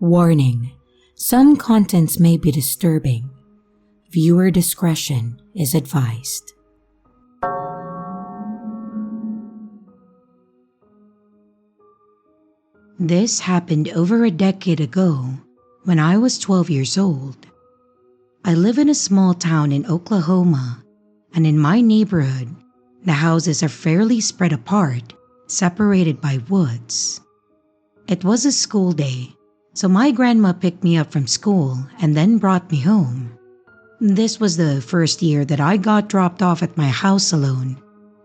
Warning: some contents may be disturbing. Viewer discretion is advised. This happened over a decade ago when I was 12 years old. I live in a small town in Oklahoma, and in my neighborhood, the houses are fairly spread apart, separated by woods. It was a school day, so my grandma picked me up from school and then brought me home. This was the first year that I got dropped off at my house alone.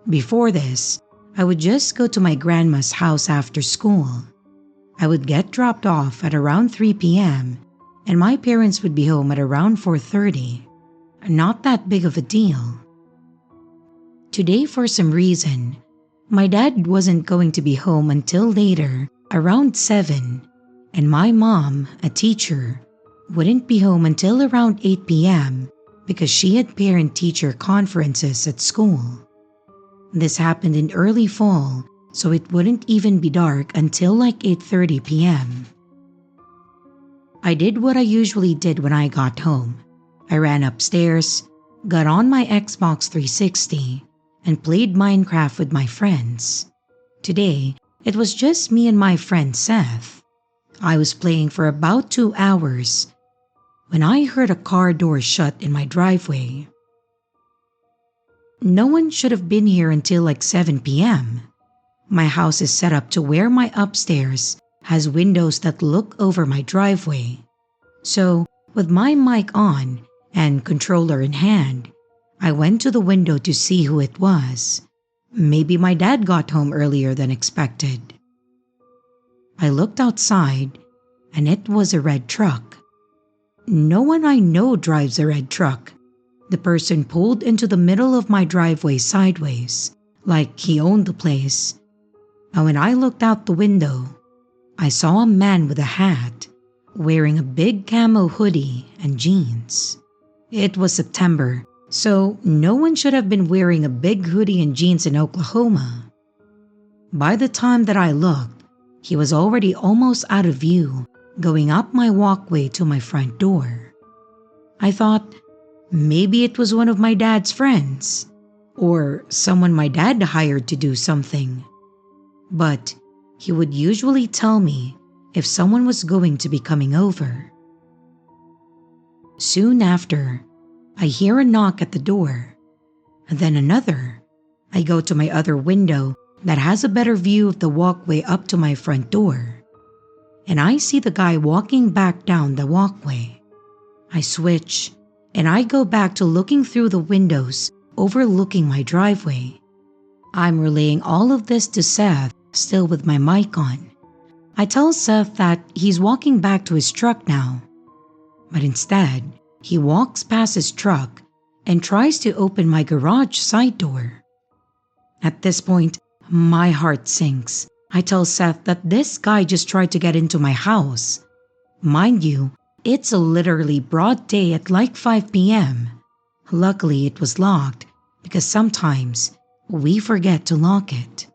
Before this, I would just go to my grandma's house after school. I would get dropped off at around 3 p.m. and my parents would be home at around 4:30. Not that big of a deal. Today, for some reason, my dad wasn't going to be home until later, around 7, and my mom, a teacher, wouldn't be home until around 8 p.m. because she had parent-teacher conferences at school. This happened in early fall, so it wouldn't even be dark until like 8:30 p.m. I did what I usually did when I got home. I ran upstairs, got on my Xbox 360, and played Minecraft with my friends. Today, it was just me and my friend Seth. I was playing for about 2 hours when I heard a car door shut in my driveway. No one should have been here until like 7 p.m. My house is set up to where my upstairs has windows that look over my driveway. So, with my mic on and controller in hand, I went to the window to see who it was. Maybe my dad got home earlier than expected. I looked outside, and it was a red truck. No one I know drives a red truck. The person pulled into the middle of my driveway sideways, like he owned the place. And when I looked out the window, I saw a man with a hat, wearing a big camo hoodie and jeans. It was September, so no one should have been wearing a big hoodie and jeans in Oklahoma. By the time that I looked, he was already almost out of view, going up my walkway to my front door. I thought maybe it was one of my dad's friends, or someone my dad hired to do something. But he would usually tell me if someone was going to be coming over. Soon after, I hear a knock at the door, and then another. I go to my other window that has a better view of the walkway up to my front door, and I see the guy walking back down the walkway. I switch, and I go back to looking through the windows overlooking my driveway. I'm relaying all of this to Seth, still with my mic on. I tell Seth that he's walking back to his truck now, but instead, he walks past his truck and tries to open my garage side door. At this point, my heart sinks. I tell Seth that this guy just tried to get into my house. Mind you, it's literally broad day at like 5 p.m. Luckily, it was locked because sometimes we forget to lock it.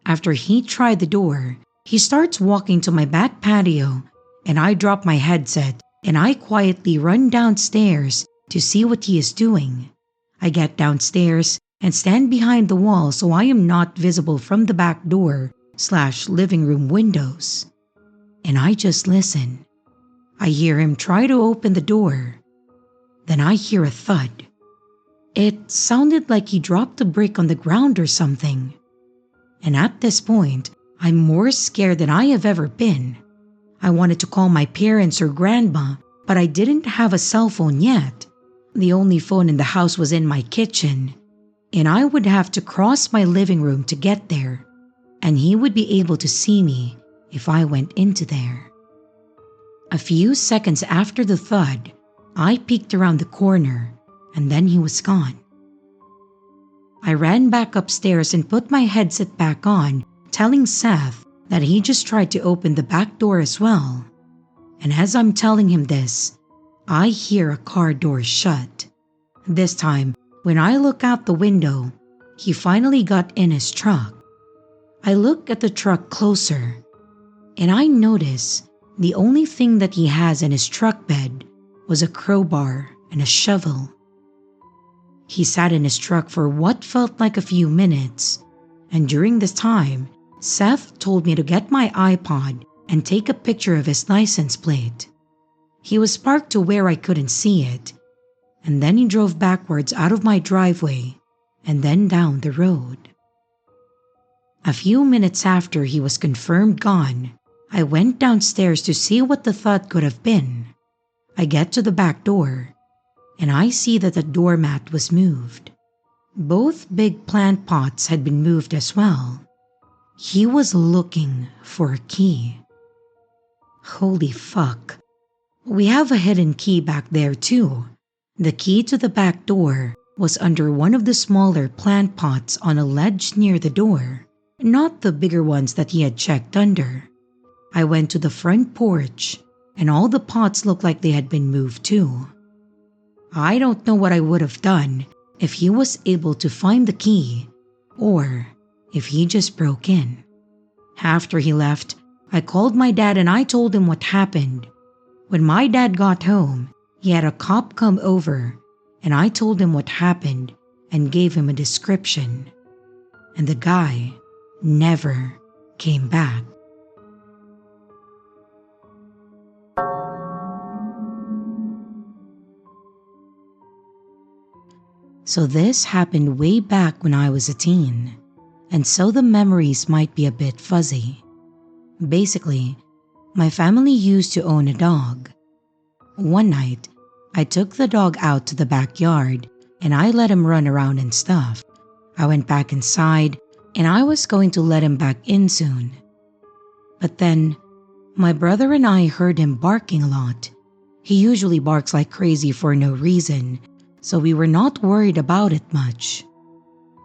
After he tried the door, he starts walking to my back patio, and I drop my headset and I quietly run downstairs to see what he is doing. I get downstairs and stand behind the wall so I am not visible from the back door/living room windows. And I just listen. I hear him try to open the door. Then I hear a thud. It sounded like he dropped a brick on the ground or something. And at this point, I'm more scared than I have ever been. I wanted to call my parents or grandma, but I didn't have a cell phone yet. The only phone in the house was in my kitchen, and I would have to cross my living room to get there, and he would be able to see me if I went into there. A few seconds after the thud, I peeked around the corner, and then he was gone. I ran back upstairs and put my headset back on, telling Seth that he just tried to open the back door as well. And as I'm telling him this, I hear a car door shut. This time, when I look out the window, he finally got in his truck. I look at the truck closer, and I notice The only thing that he has in his truck bed was a crowbar and a shovel. He sat in his truck for what felt like a few minutes, and during this time, Seth told me to get my iPod and take a picture of his license plate. He was parked to where I couldn't see it, and then he drove backwards out of my driveway and then down the road. A few minutes after he was confirmed gone, I went downstairs to see what the thought could have been. I get to the back door, and I see that the doormat was moved. Both big plant pots had been moved as well. He was looking for a key. Holy fuck. We have a hidden key back there too. The key to the back door was under one of the smaller plant pots on a ledge near the door, not the bigger ones that he had checked under. I went to the front porch, and all the pots looked like they had been moved too. I don't know what I would have done if he was able to find the key, or if he just broke in. After he left, I called my dad and I told him what happened. When my dad got home, he had a cop come over, and I told him what happened and gave him a description. And the guy never came back. So this happened way back when I was a teen, and so the memories might be a bit fuzzy. Basically, my family used to own a dog. One night, I took the dog out to the backyard and I let him run around and stuff. I went back inside and I was going to let him back in soon. But then, my brother and I heard him barking a lot. He usually barks like crazy for no reason, so we were not worried about it much.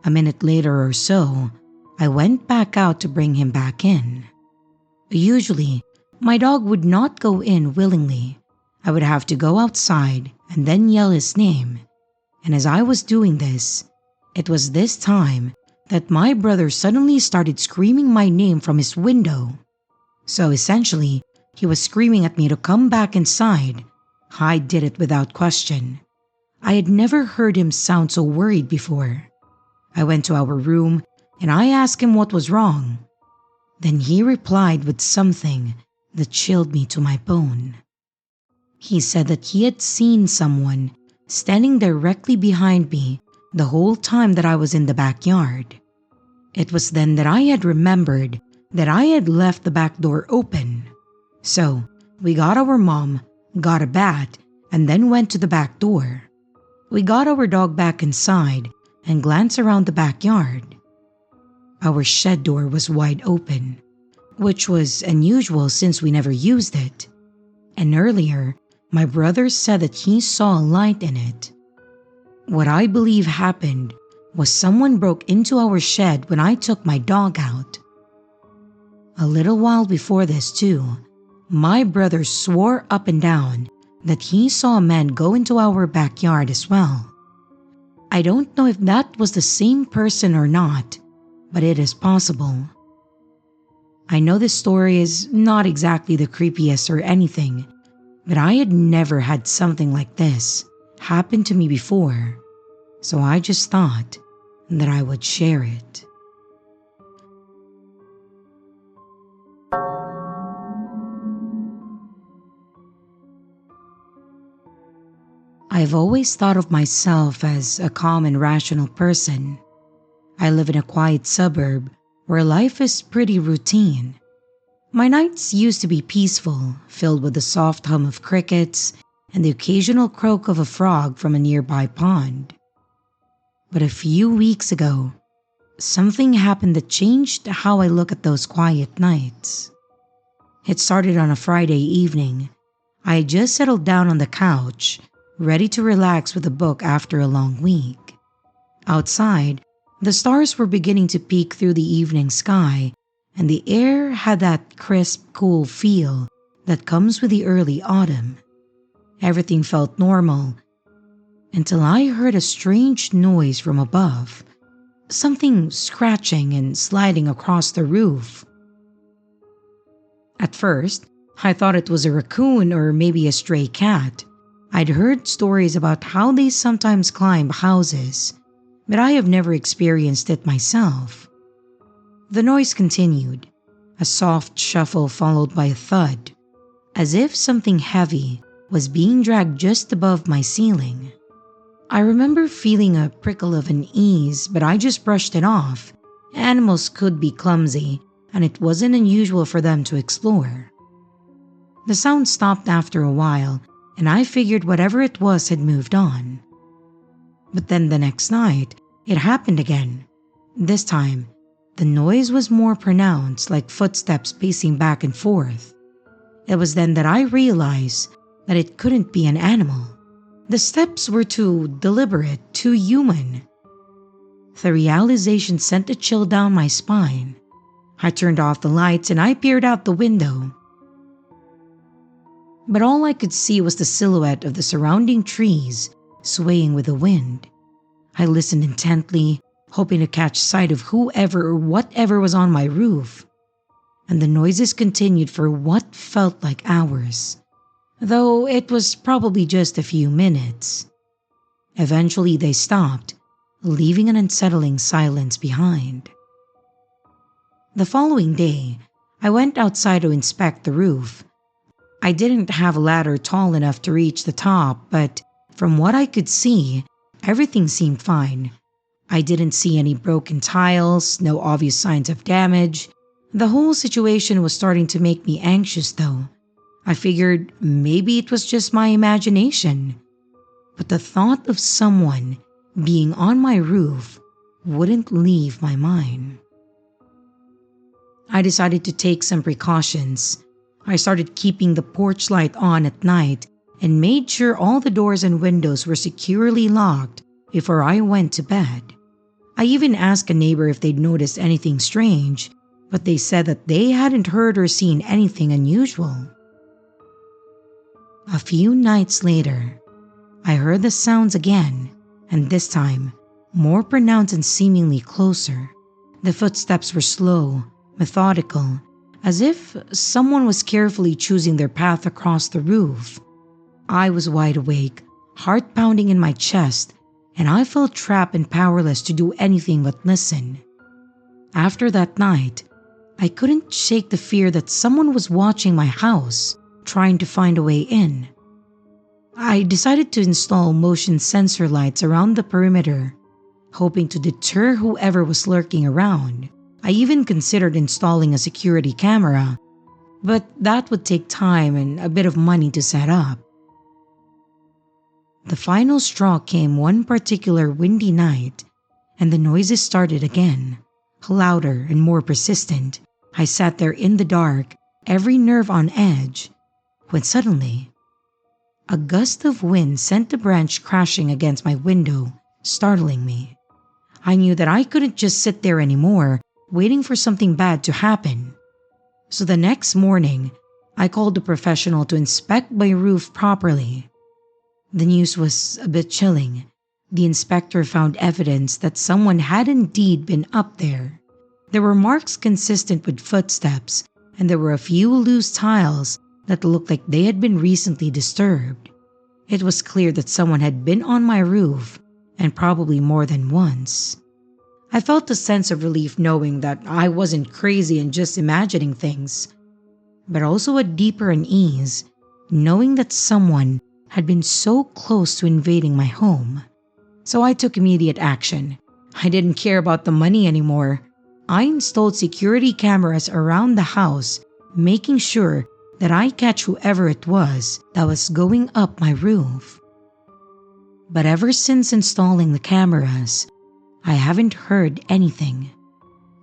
A minute later or so, I went back out to bring him back in. Usually, my dog would not go in willingly. I would have to go outside and then yell his name. And as I was doing this, it was this time that my brother suddenly started screaming my name from his window. So essentially, he was screaming at me to come back inside. I did it without question. I had never heard him sound so worried before. I went to our room and I asked him what was wrong. Then he replied with something that chilled me to my bone. He said that he had seen someone standing directly behind me the whole time that I was in the backyard. It was then that I had remembered that I had left the back door open. So we got our mom, got a bat, and then went to the back door. We got our dog back inside and glanced around the backyard. Our shed door was wide open, which was unusual since we never used it. And earlier, my brother said that he saw a light in it. What I believe happened was someone broke into our shed when I took my dog out. A little while before this too, my brother swore up and down that he saw a man go into our backyard as well. I don't know if that was the same person or not, but it is possible. I know this story is not exactly the creepiest or anything, but I had never had something like this happen to me before, so I just thought that I would share it. I've always thought of myself as a calm and rational person. I live in a quiet suburb where life is pretty routine. My nights used to be peaceful, filled with the soft hum of crickets and the occasional croak of a frog from a nearby pond. But a few weeks ago, something happened that changed how I look at those quiet nights. It started on a Friday evening. I had just settled down on the couch, ready to relax with a book after a long week. Outside, the stars were beginning to peek through the evening sky, and the air had that crisp, cool feel that comes with the early autumn. Everything felt normal until I heard a strange noise from above, something scratching and sliding across the roof. At first, I thought it was a raccoon or maybe a stray cat. I'd heard stories about how they sometimes climb houses, but I have never experienced it myself. The noise continued, a soft shuffle followed by a thud, as if something heavy was being dragged just above my ceiling. I remember feeling a prickle of unease, but I just brushed it off. Animals could be clumsy, and it wasn't unusual for them to explore. The sound stopped after a while, and I figured whatever it was had moved on. But then the next night, it happened again. This time, the noise was more pronounced, like footsteps pacing back and forth. It was then that I realized that it couldn't be an animal. The steps were too deliberate, too human. The realization sent a chill down my spine. I turned off the lights and I peered out the window. But all I could see was the silhouette of the surrounding trees swaying with the wind. I listened intently, hoping to catch sight of whoever or whatever was on my roof. And the noises continued for what felt like hours, though it was probably just a few minutes. Eventually they stopped, leaving an unsettling silence behind. The following day, I went outside to inspect the roof. I didn't have a ladder tall enough to reach the top, but from what I could see, everything seemed fine. I didn't see any broken tiles, no obvious signs of damage. The whole situation was starting to make me anxious though. I figured maybe it was just my imagination. But the thought of someone being on my roof wouldn't leave my mind. I decided to take some precautions. I started keeping the porch light on at night and made sure all the doors and windows were securely locked before I went to bed. I even asked a neighbor if they'd noticed anything strange, but they said that they hadn't heard or seen anything unusual. A few nights later, I heard the sounds again, and this time, more pronounced and seemingly closer. The footsteps were slow, methodical, as if someone was carefully choosing their path across the roof. I was wide awake, heart pounding in my chest, and I felt trapped and powerless to do anything but listen. After that night, I couldn't shake the fear that someone was watching my house, trying to find a way in. I decided to install motion sensor lights around the perimeter, hoping to deter whoever was lurking around. I even considered installing a security camera, but that would take time and a bit of money to set up. The final straw came one particular windy night, and the noises started again, louder and more persistent. I sat there in the dark, every nerve on edge, when suddenly, a gust of wind sent a branch crashing against my window, startling me. I knew that I couldn't just sit there anymore, waiting for something bad to happen. So the next morning, I called a professional to inspect my roof properly. The news was a bit chilling. The inspector found evidence that someone had indeed been up there. There were marks consistent with footsteps, and there were a few loose tiles that looked like they had been recently disturbed. It was clear that someone had been on my roof, and probably more than once. I felt a sense of relief knowing that I wasn't crazy and just imagining things, but also a deeper unease knowing that someone had been so close to invading my home. So I took immediate action. I didn't care about the money anymore. I installed security cameras around the house, making sure that I catch whoever it was that was going up my roof. But ever since installing the cameras, I haven't heard anything.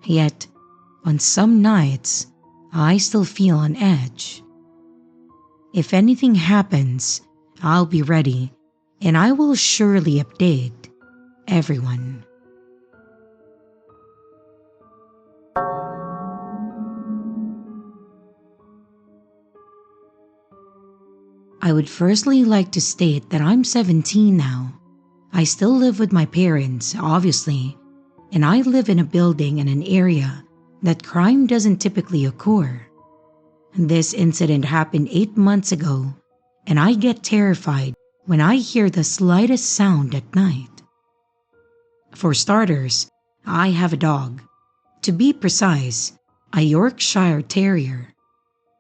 Yet, on some nights, I still feel on edge. If anything happens, I'll be ready, and I will surely update everyone. I would firstly like to state that I'm 17 now. I still live with my parents, obviously, and I live in a building in an area that crime doesn't typically occur. This incident happened 8 months ago, and I get terrified when I hear the slightest sound at night. For starters, I have a dog. To be precise, a Yorkshire Terrier.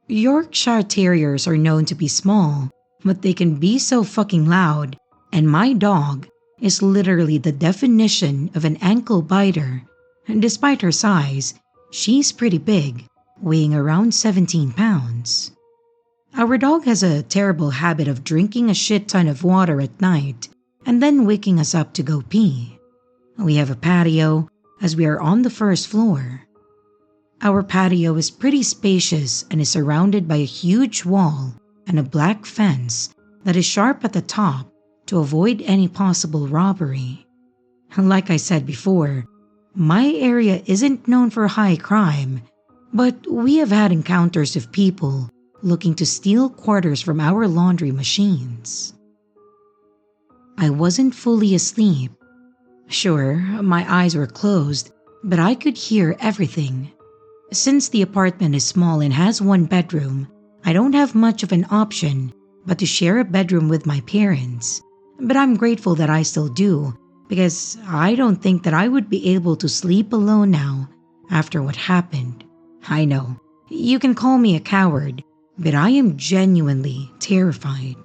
Yorkshire Terriers are known to be small, but they can be so fucking loud, and my dog is literally the definition of an ankle biter. And despite her size, she's pretty big, weighing around 17 pounds. Our dog has a terrible habit of drinking a shit ton of water at night and then waking us up to go pee. We have a patio as we are on the first floor. Our patio is pretty spacious and is surrounded by a huge wall and a black fence that is sharp at the top to avoid any possible robbery. Like I said before, my area isn't known for high crime, but we have had encounters of people looking to steal quarters from our laundry machines. I wasn't fully asleep. Sure, my eyes were closed, but I could hear everything. Since the apartment is small and has one bedroom, I don't have much of an option but to share a bedroom with my parents. But I'm grateful that I still do, because I don't think that I would be able to sleep alone now after what happened. I know, you can call me a coward, but I am genuinely terrified.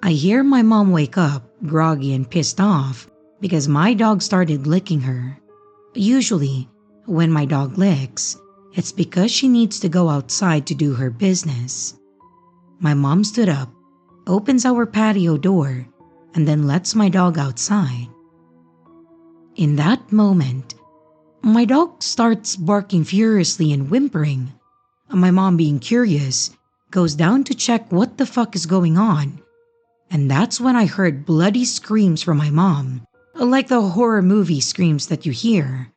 I hear my mom wake up, groggy and pissed off, because my dog started licking her. Usually, when my dog licks, it's because she needs to go outside to do her business. My mom stood up, opens our patio door, and then lets my dog outside. In that moment, my dog starts barking furiously and whimpering. My mom, being curious, goes down to check what the fuck is going on. And that's when I heard bloody screams from my mom, like the horror movie screams that you hear.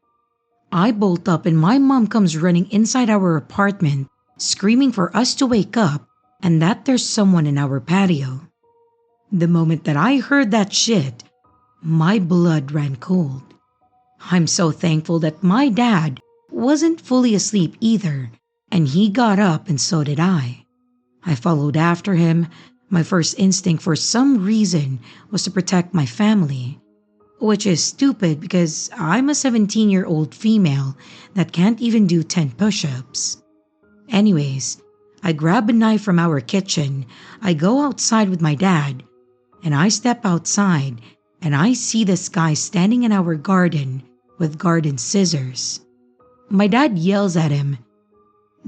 I bolt up and my mom comes running inside our apartment, screaming for us to wake up and that there's someone in our patio. The moment that I heard that shit, my blood ran cold. I'm so thankful that my dad wasn't fully asleep either, and he got up and so did I. I followed after him. My first instinct for some reason was to protect my family, which is stupid because I'm a 17-year-old female that can't even do 10 push-ups. Anyways, I grab a knife from our kitchen, I go outside with my dad, and I step outside and I see this guy standing in our garden with garden scissors. My dad yells at him,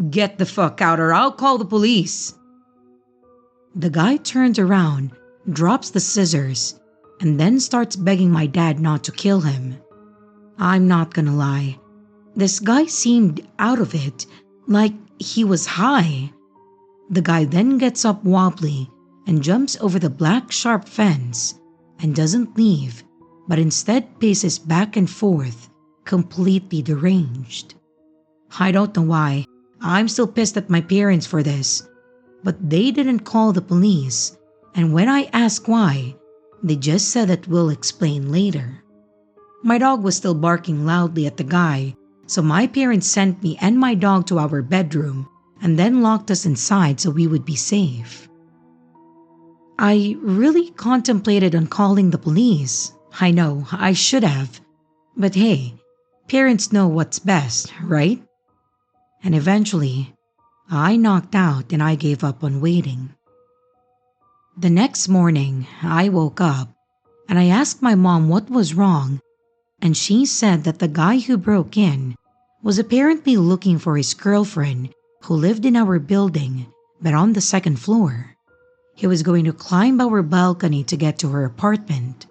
"Get the fuck out or I'll call the police." The guy turns around, drops the scissors, and then starts begging my dad not to kill him. I'm not gonna lie, this guy seemed out of it, like he was high. The guy then gets up wobbly and jumps over the black sharp fence and doesn't leave, but instead paces back and forth, completely deranged. I don't know why, I'm still pissed at my parents for this, but they didn't call the police, and when I asked why, they just said that we'll explain later. My dog was still barking loudly at the guy, so my parents sent me and my dog to our bedroom and then locked us inside so we would be safe. I really contemplated on calling the police. I know, I should have. But hey, parents know what's best, right? And eventually, I knocked out and I gave up on waiting. The next morning, I woke up and I asked my mom what was wrong, and she said that the guy who broke in was apparently looking for his girlfriend who lived in our building but on the second floor. He was going to climb our balcony to get to her apartment.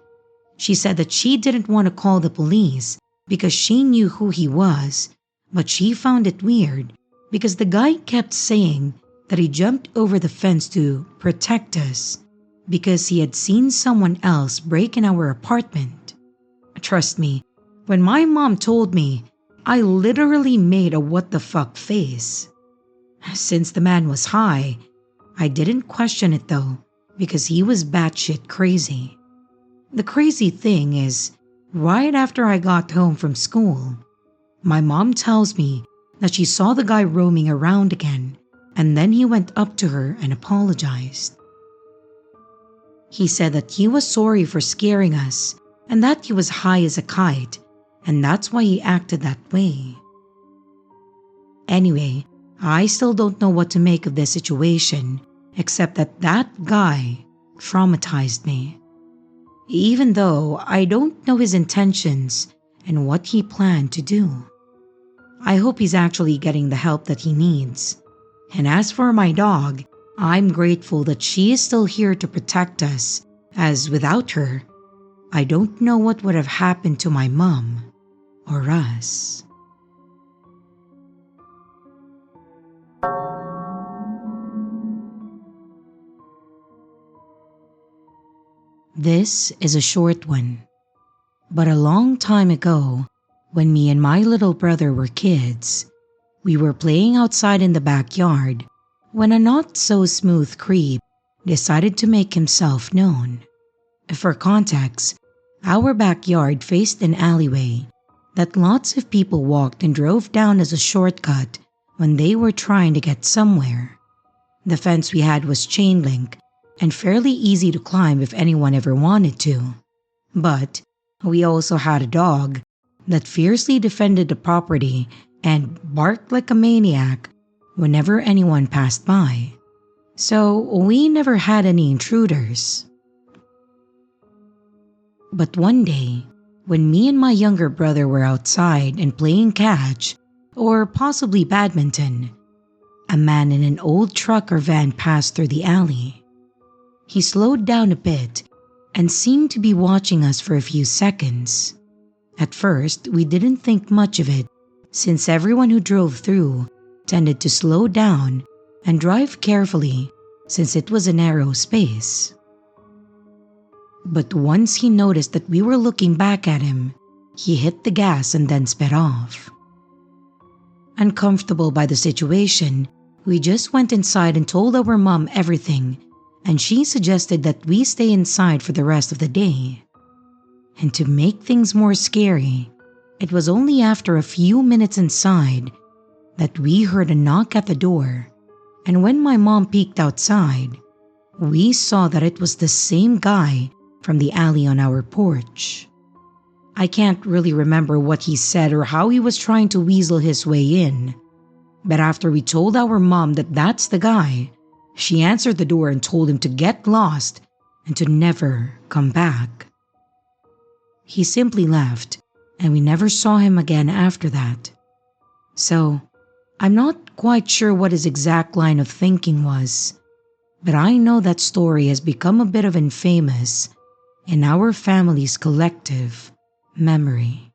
She said that she didn't want to call the police because she knew who he was, but she found it weird because the guy kept saying that he jumped over the fence to protect us because he had seen someone else break in our apartment. Trust me, when my mom told me, I literally made a what the fuck face. Since the man was high, I didn't question it though, because he was batshit crazy. The crazy thing is, right after I got home from school, my mom tells me that she saw the guy roaming around again, and then he went up to her and apologized. He said that he was sorry for scaring us and that he was high as a kite, and that's why he acted that way. Anyway, I still don't know what to make of this situation, except that that guy traumatized me. Even though I don't know his intentions and what he planned to do. I hope he's actually getting the help that he needs. And as for my dog, I'm grateful that she is still here to protect us, as without her, I don't know what would have happened to my mom or us. This is a short one, but a long time ago, when me and my little brother were kids, we were playing outside in the backyard when a not-so-smooth creep decided to make himself known. For context, our backyard faced an alleyway that lots of people walked and drove down as a shortcut when they were trying to get somewhere. The fence we had was chain link and fairly easy to climb if anyone ever wanted to. But we also had a dog that fiercely defended the property and barked like a maniac whenever anyone passed by. So we never had any intruders. But one day, when me and my younger brother were outside and playing catch, or possibly badminton, a man in an old truck or van passed through the alley. He slowed down a bit and seemed to be watching us for a few seconds. At first, we didn't think much of it, since everyone who drove through tended to slow down and drive carefully since it was a narrow space. But once he noticed that we were looking back at him, he hit the gas and then sped off. Uncomfortable by the situation, we just went inside and told our mom everything, and she suggested that we stay inside for the rest of the day. And to make things more scary, it was only after a few minutes inside that we heard a knock at the door, and when my mom peeked outside, we saw that it was the same guy from the alley on our porch. I can't really remember what he said or how he was trying to weasel his way in, but after we told our mom that that's the guy, she answered the door and told him to get lost and to never come back. He simply left, and we never saw him again after that. So, I'm not quite sure what his exact line of thinking was, but I know that story has become a bit of infamous in our family's collective memory.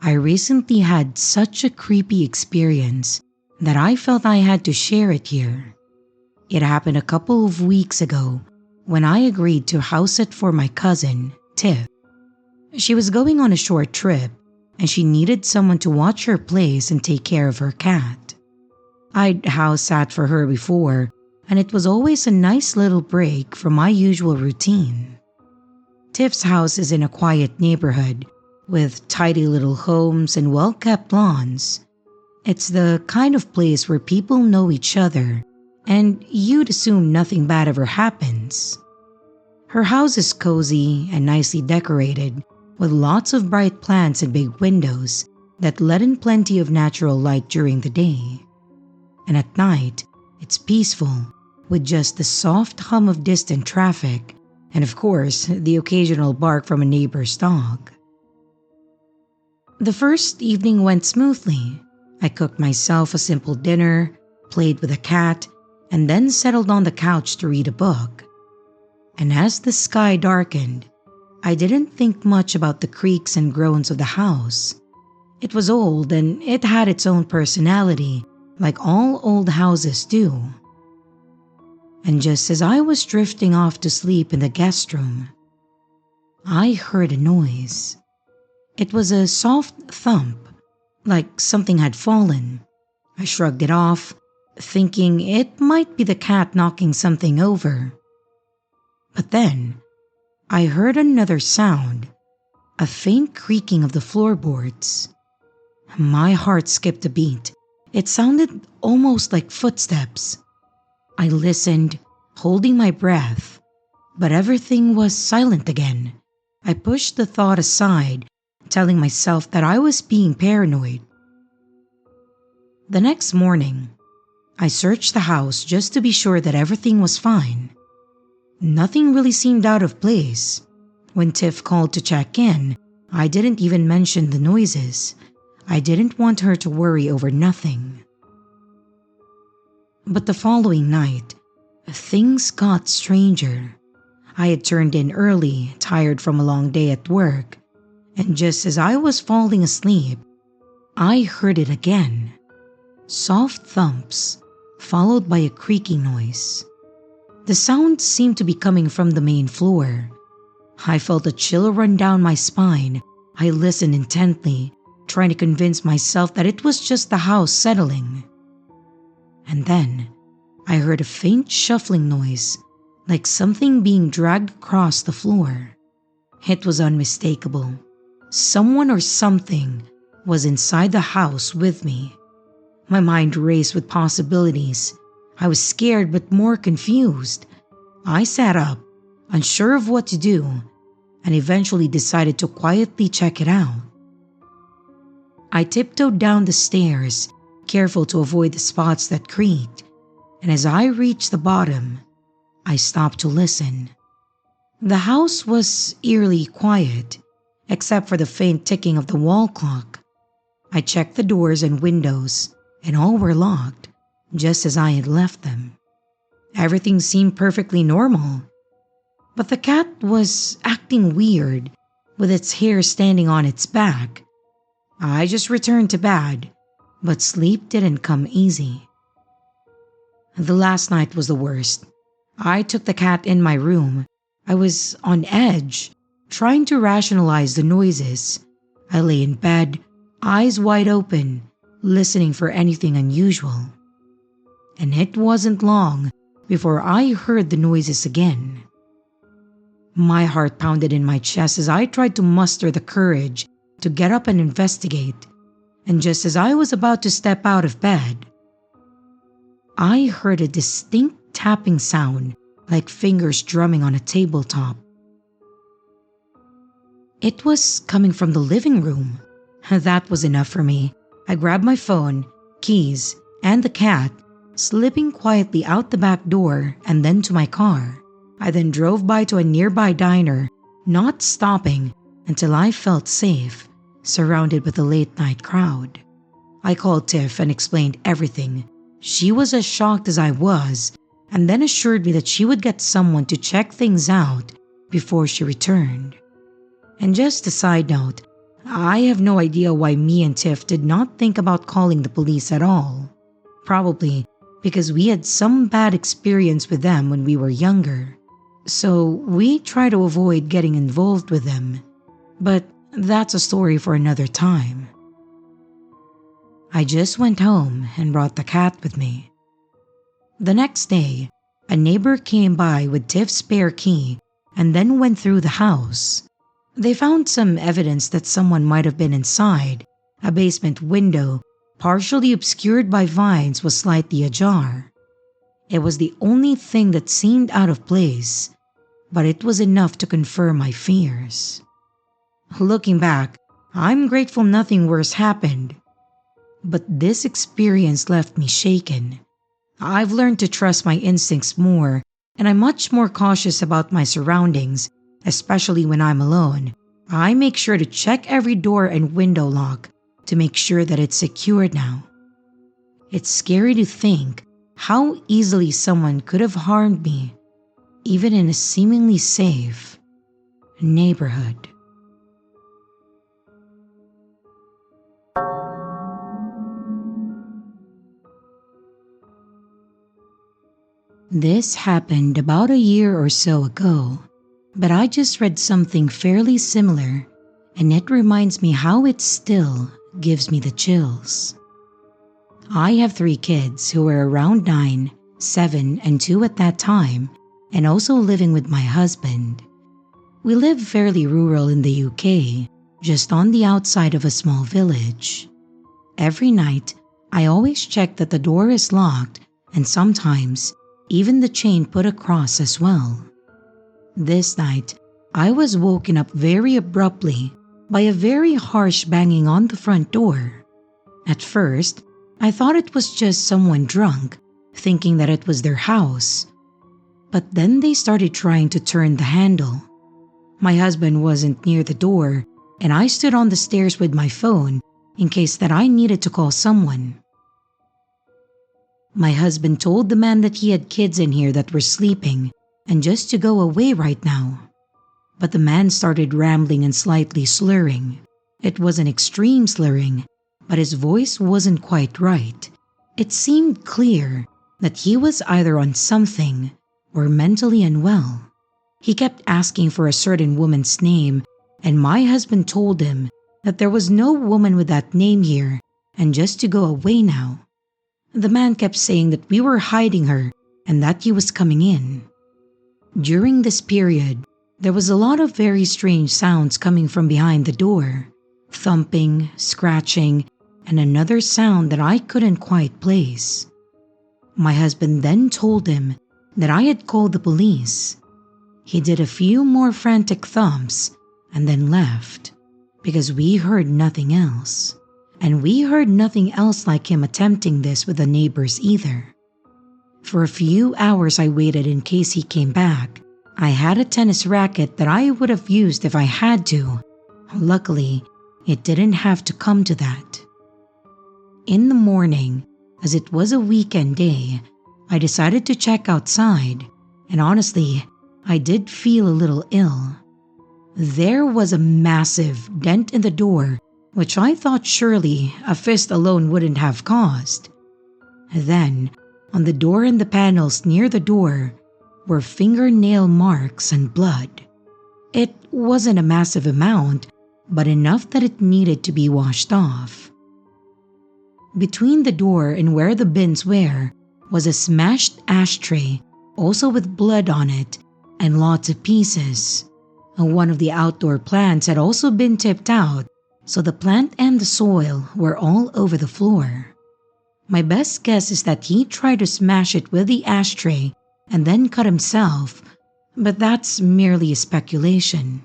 I recently had such a creepy experience that I felt I had to share it here. It happened a couple of weeks ago when I agreed to house sit for my cousin, Tiff. She was going on a short trip and she needed someone to watch her place and take care of her cat. I'd house sat for her before, and it was always a nice little break from my usual routine. Tiff's house is in a quiet neighborhood with tidy little homes and well-kept lawns. It's the kind of place where people know each other, and you'd assume nothing bad ever happens. Her house is cozy and nicely decorated, with lots of bright plants and big windows that let in plenty of natural light during the day. And at night, it's peaceful, with just the soft hum of distant traffic, and of course, the occasional bark from a neighbor's dog. The first evening went smoothly. I cooked myself a simple dinner, played with a cat, and then settled on the couch to read a book. And as the sky darkened, I didn't think much about the creaks and groans of the house. It was old and it had its own personality, like all old houses do. And just as I was drifting off to sleep in the guest room, I heard a noise. It was a soft thump, like something had fallen. I shrugged it off, thinking it might be the cat knocking something over. But then, I heard another sound, a faint creaking of the floorboards. My heart skipped a beat. It sounded almost like footsteps. I listened, holding my breath, but everything was silent again. I pushed the thought aside, telling myself that I was being paranoid. The next morning, I searched the house just to be sure that everything was fine. Nothing really seemed out of place. When Tiff called to check in, I didn't even mention the noises. I didn't want her to worry over nothing. But the following night, things got stranger. I had turned in early, tired from a long day at work, and just as I was falling asleep, I heard it again. Soft thumps, followed by a creaking noise. The sound seemed to be coming from the main floor. I felt a chill run down my spine. I listened intently, trying to convince myself that it was just the house settling. And then, I heard a faint shuffling noise, like something being dragged across the floor. It was unmistakable. Someone or something was inside the house with me. My mind raced with possibilities. I was scared but more confused. I sat up, unsure of what to do, and eventually decided to quietly check it out. I tiptoed down the stairs, careful to avoid the spots that creaked, and as I reached the bottom, I stopped to listen. The house was eerily quiet, except for the faint ticking of the wall clock. I checked the doors and windows, and all were locked, just as I had left them. Everything seemed perfectly normal, but the cat was acting weird, with its hair standing on its back. I just returned to bed, but sleep didn't come easy. The last night was the worst. I took the cat in my room. I was on edge, trying to rationalize the noises. I lay in bed, eyes wide open, listening for anything unusual. And it wasn't long before I heard the noises again. My heart pounded in my chest as I tried to muster the courage to get up and investigate, and just as I was about to step out of bed, I heard a distinct tapping sound like fingers drumming on a tabletop. It was coming from the living room. That was enough for me. I grabbed my phone, keys, and the cat, slipping quietly out the back door and then to my car. I then drove by to a nearby diner, not stopping until I felt safe, surrounded with a late-night crowd. I called Tiff and explained everything. She was as shocked as I was, and then assured me that she would get someone to check things out before she returned. And just a side note, I have no idea why me and Tiff did not think about calling the police at all. Probably because we had some bad experience with them when we were younger. So we try to avoid getting involved with them. But that's a story for another time. I just went home and brought the cat with me. The next day, a neighbor came by with Tiff's spare key and then went through the house. They found some evidence that someone might have been inside. A basement window, partially obscured by vines, was slightly ajar. It was the only thing that seemed out of place, but it was enough to confirm my fears. Looking back, I'm grateful nothing worse happened. But this experience left me shaken. I've learned to trust my instincts more, and I'm much more cautious about my surroundings, especially when I'm alone. I make sure to check every door and window lock to make sure that it's secured now. It's scary to think how easily someone could have harmed me, even in a seemingly safe neighborhood. This happened about a year or so ago, but I just read something fairly similar, and it reminds me how it still gives me the chills. I have 3 kids who were around 9, 7, and 2 at that time, and also living with my husband. We live fairly rural in the UK, just on the outside of a small village. Every night, I always check that the door is locked and sometimes even the chain put across as well. This night, I was woken up very abruptly by a very harsh banging on the front door. At first, I thought it was just someone drunk, thinking that it was their house. But then they started trying to turn the handle. My husband wasn't near the door, and I stood on the stairs with my phone in case that I needed to call someone. My husband told the man that he had kids in here that were sleeping and just to go away right now. But the man started rambling and slightly slurring. It wasn't extreme slurring, but his voice wasn't quite right. It seemed clear that he was either on something or mentally unwell. He kept asking for a certain woman's name, and my husband told him that there was no woman with that name here and just to go away now. The man kept saying that we were hiding her and that he was coming in. During this period, there was a lot of very strange sounds coming from behind the door. Thumping, scratching, and another sound that I couldn't quite place. My husband then told him that I had called the police. He did a few more frantic thumps and then left because we heard nothing else. And we heard nothing else like him attempting this with the neighbors either. For a few hours I waited in case he came back. I had a tennis racket that I would have used if I had to. Luckily, it didn't have to come to that. In the morning, as it was a weekend day, I decided to check outside, and honestly, I did feel a little ill. There was a massive dent in the door, which I thought surely a fist alone wouldn't have caused. Then, on the door and the panels near the door, were fingernail marks and blood. It wasn't a massive amount, but enough that it needed to be washed off. Between the door and where the bins were was a smashed ashtray, also with blood on it and lots of pieces. One of the outdoor plants had also been tipped out, so the plant and the soil were all over the floor. My best guess is that he tried to smash it with the ashtray and then cut himself, but that's merely a speculation.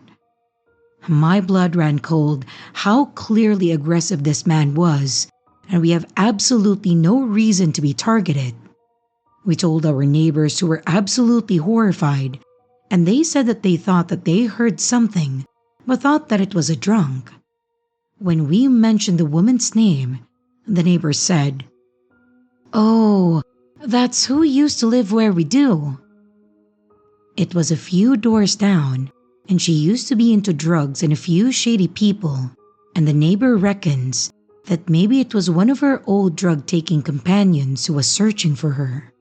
My blood ran cold how clearly aggressive this man was, and we have absolutely no reason to be targeted. We told our neighbors who were absolutely horrified, and they said that they thought that they heard something, but thought that it was a drunk. When we mentioned the woman's name, the neighbor said, "Oh, that's who used to live where we do." It was a few doors down, and she used to be into drugs and a few shady people, and the neighbor reckons that maybe it was one of her old drug-taking companions who was searching for her.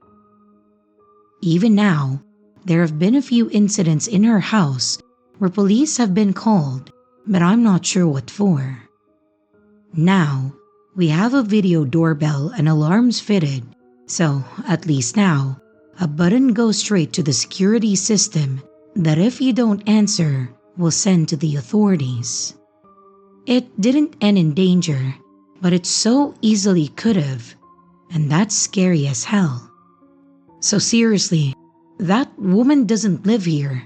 Even now, there have been a few incidents in her house where police have been called, but I'm not sure what for. Now, we have a video doorbell and alarms fitted, so at least now, a button goes straight to the security system that if you don't answer, will send to the authorities. It didn't end in danger, but it so easily could have, and that's scary as hell. So seriously, that woman doesn't live here,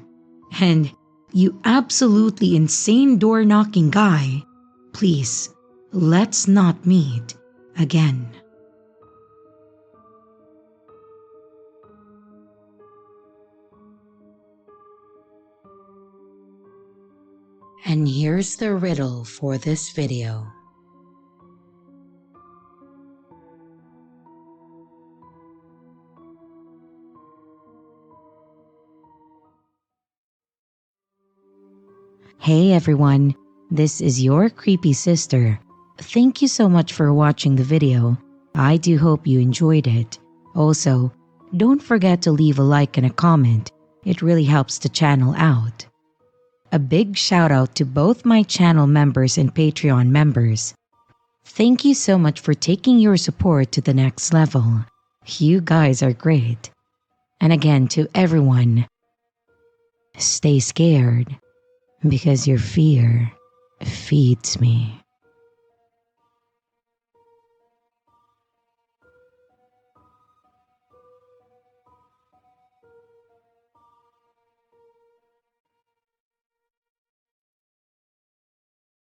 and you absolutely insane door-knocking guy, please, let's not meet again. And here's the riddle for this video. Hey everyone, this is your creepy sister. Thank you so much for watching the video. I do hope you enjoyed it. Also, don't forget to leave a like and a comment. It really helps the channel out. A big shout out to both my channel members and Patreon members. Thank you so much for taking your support to the next level. You guys are great. And again, to everyone, stay scared because your fear feeds me.